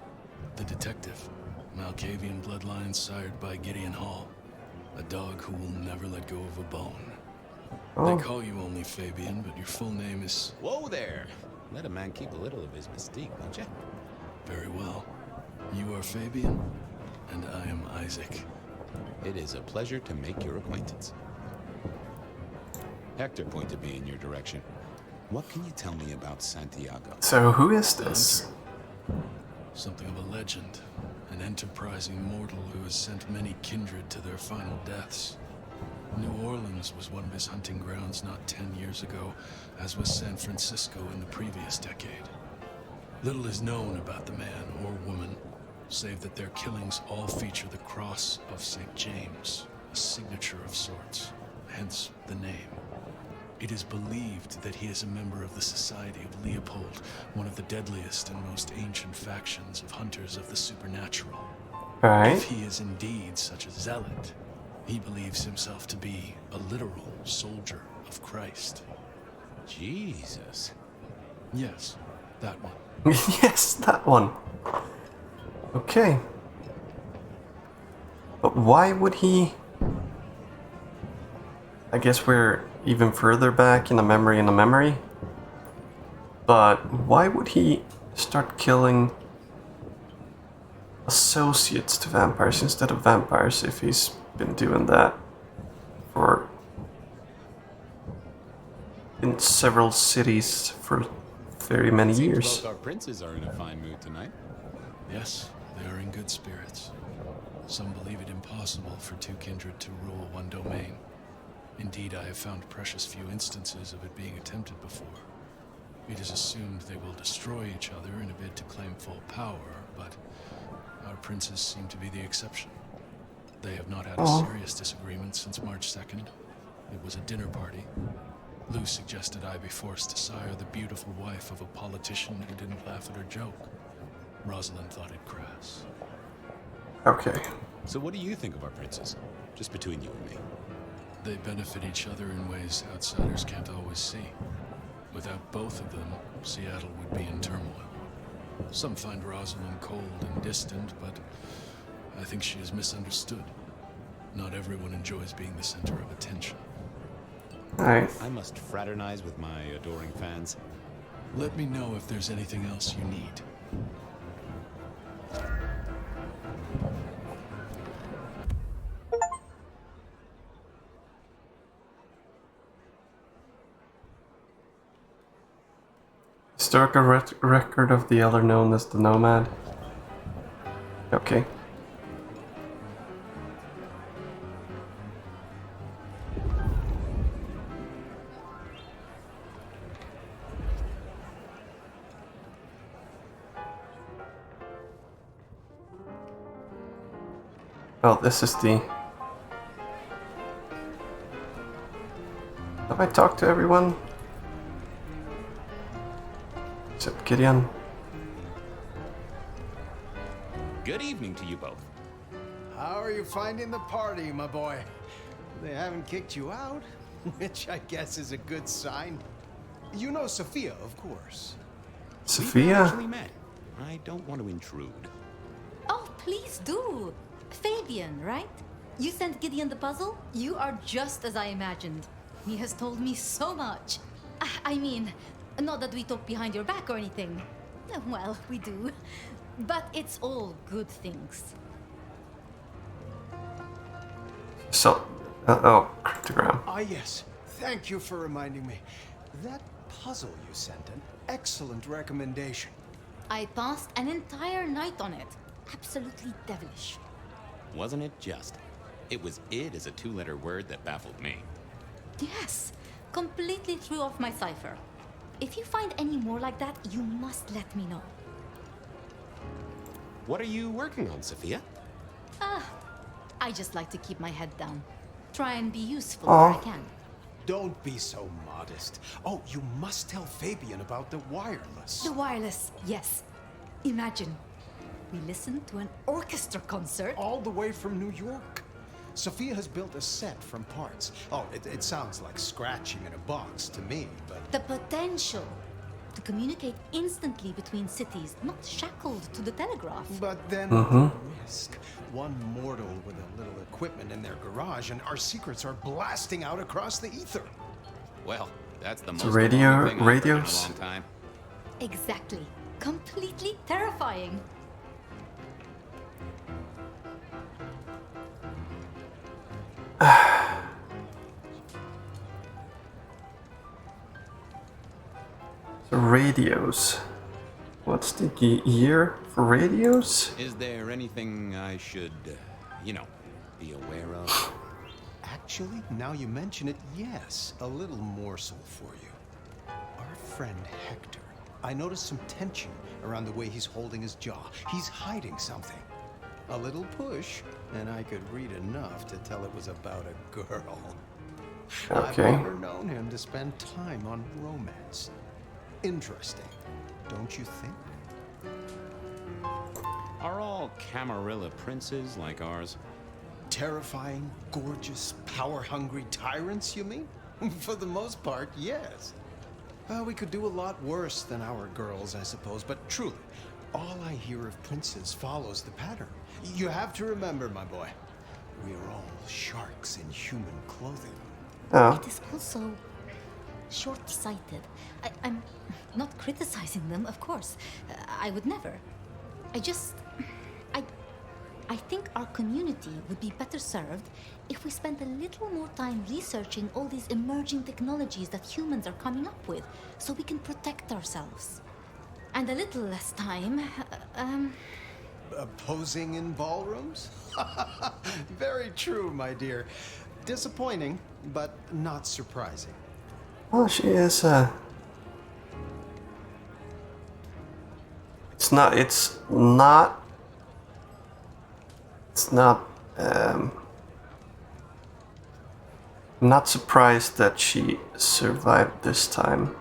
The detective. Malkavian bloodlines sired by Gideon Hall. A dog who will never let go of a bone. Oh. They call you only Fabian, but your full name is... Whoa there! Let a man keep a little of his mystique, won't you? Very well. You are Fabian, and I am Isaac. It is a pleasure to make your acquaintance. Hector pointed me in your direction. What can you tell me about Santiago? So who is this? Something of a legend. An enterprising mortal who has sent many kindred to their final deaths. New Orleans was one of his hunting grounds not 10 years ago, as was San Francisco in the previous decade. Little is known about the man or woman, save that their killings all feature the cross of St. James, a signature of sorts, hence the name. It is believed that he is a member of the Society of Leopold, one of the deadliest and most ancient factions of hunters of the supernatural. Right. If he is indeed such a zealot, he believes himself to be a literal soldier of Christ. Jesus. Yes, that one. Yes, that one. Okay. But why would he... I guess we're even further back in the memory. But why would he start killing associates to vampires instead of vampires if he's been doing that for in several cities for very many years? Seems both our princes are in a fine mood tonight. Yes, they are in good spirits. Some believe it impossible for two kindred to rule one domain. Indeed, I have found precious few instances of it being attempted before. It is assumed they will destroy each other in a bid to claim full power, but our princes seem to be the exception. They have not had a serious disagreement since March 2nd. It was a dinner party. Lou suggested I be forced to sire the beautiful wife of a politician who didn't laugh at her joke. Rosalind thought it crass. Okay. So what do you think of our princes? Just between you and me. They benefit each other in ways outsiders can't always see. Without both of them, Seattle would be in turmoil. Some find Rosalind cold and distant, but I think she is misunderstood. Not everyone enjoys being the center of attention. Alright. I must fraternize with my adoring fans. Let me know if there's anything else you need. Historical record of the elder known as the Nomad. Okay. Oh, this is the... Have I talked to everyone? Except Gideon. Good evening to you both. How are you finding the party, my boy? They haven't kicked you out, which I guess is a good sign. You know Sophia, of course. Sophia? We actually met. I don't want to intrude. Oh, please do. Fabian, right? You sent Gideon the puzzle? You are just as I imagined. He has told me so much. I mean, not that we talk behind your back or anything. Well, we do. But it's all good things. So, oh, cryptogram. Ah, yes. Thank you for reminding me. That puzzle you sent, an excellent recommendation. I passed an entire night on it. Absolutely devilish. Wasn't it just? It was id as a two-letter word that baffled me. Yes, completely threw off my cipher. If you find any more like that, you must let me know. What are you working on, Sophia? I just like to keep my head down. Try and be useful where I can. Don't be so modest. Oh, you must tell Fabian about the wireless. The wireless, yes. Imagine, we listened to an orchestra concert. All the way from New York. Sophia has built a set from parts. Oh, it sounds like scratching in a box to me, but... The potential to communicate instantly between cities, not shackled to the telegraph. But then the risk. One mortal with a little equipment in their garage and our secrets are blasting out across the ether. Well, that's the most radios. thing I've heard in a long time. Exactly. Completely terrifying. So radios. What's the year for radios? Is there anything I should, you know, be aware of? Actually, now you mention it, yes. A little morsel for you. Our friend Hector. I noticed some tension around the way he's holding his jaw. He's hiding something. A little push, and I could read enough to tell it was about a girl. Okay. I've never known him to spend time on romance. Interesting, don't you think? Are all Camarilla princes like ours? Terrifying, gorgeous, power-hungry tyrants, you mean? For the most part, yes. We could do a lot worse than our girls, I suppose, but truly, all I hear of princes follows the pattern. You have to remember, my boy, we are all sharks in human clothing. Oh. It is also short-sighted. I'm not criticizing them, of course. I would never. I think our community would be better served if we spent a little more time researching all these emerging technologies that humans are coming up with, so we can protect ourselves. And a little less time, Posing in ballrooms? Very true, my dear. Disappointing, but not surprising. Well, she is, It's not, not surprised that she survived this time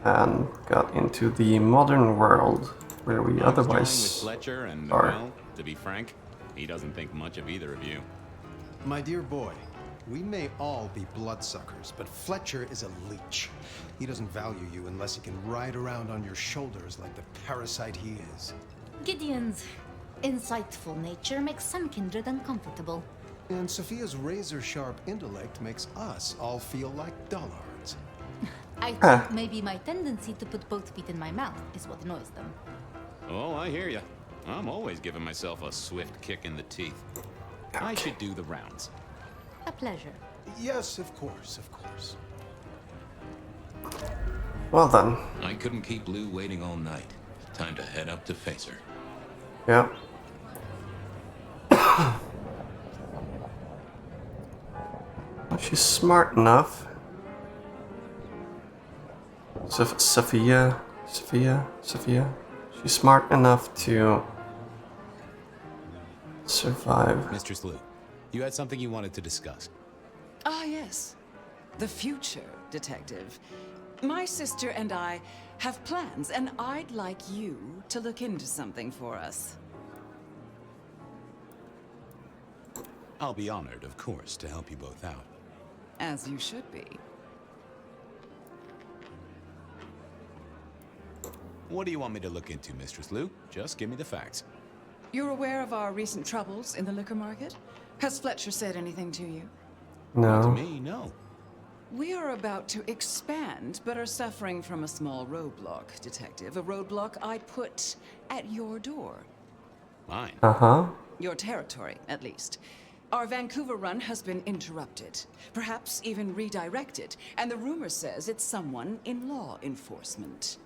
and got into the modern world where we otherwise with Fletcher and, are. well, to be frank, he doesn't think much of either of you. My dear boy, we may all be bloodsuckers, but Fletcher is a leech. He doesn't value you unless he can ride around on your shoulders like the parasite he is. Gideon's insightful nature makes some kindred uncomfortable. And Sophia's razor-sharp intellect makes us all feel like dullards. I think maybe my tendency to put both feet in my mouth is what annoys them. Oh, I hear you. I'm always giving myself a swift kick in the teeth. I should do the rounds. A pleasure. Yes, of course, of course. Well then. I couldn't keep Lou waiting all night. Time to head up to face her. Yeah. She's smart enough. Sophia. She's smart enough to survive. Mistress Lou, you had something you wanted to discuss. Ah, yes. The future, Detective. My sister and I have plans, and I'd like you to look into something for us. I'll be honored, of course, to help you both out. As you should be. What do you want me to look into, Mistress Lou? Just give me the facts. You're aware of our recent troubles in the liquor market? Has Fletcher said anything to you? No. To me, no. We are about to expand, but are suffering from a small roadblock, Detective. A roadblock I'd put at your door. Mine? Uh-huh. Your territory, at least. Our Vancouver run has been interrupted, perhaps even redirected, and the rumor says it's someone in law enforcement.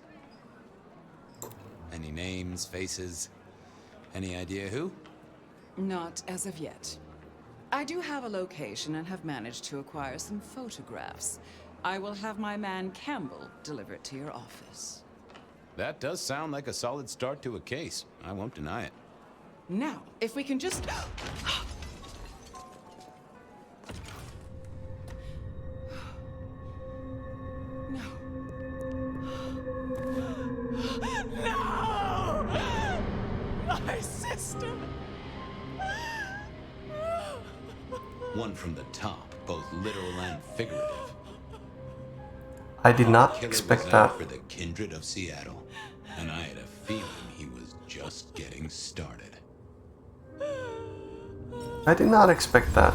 Any names, faces? Any idea who? Not as of yet. I do have a location and have managed to acquire some photographs. I will have my man Campbell deliver it to your office. That does sound like a solid start to a case. I won't deny it. Now, if we can just... No! My sister! One from the top, both literal and figurative. I did not Killer expect was that. out for the kindred of Seattle, and I had a feeling he was just getting started. I did not expect that.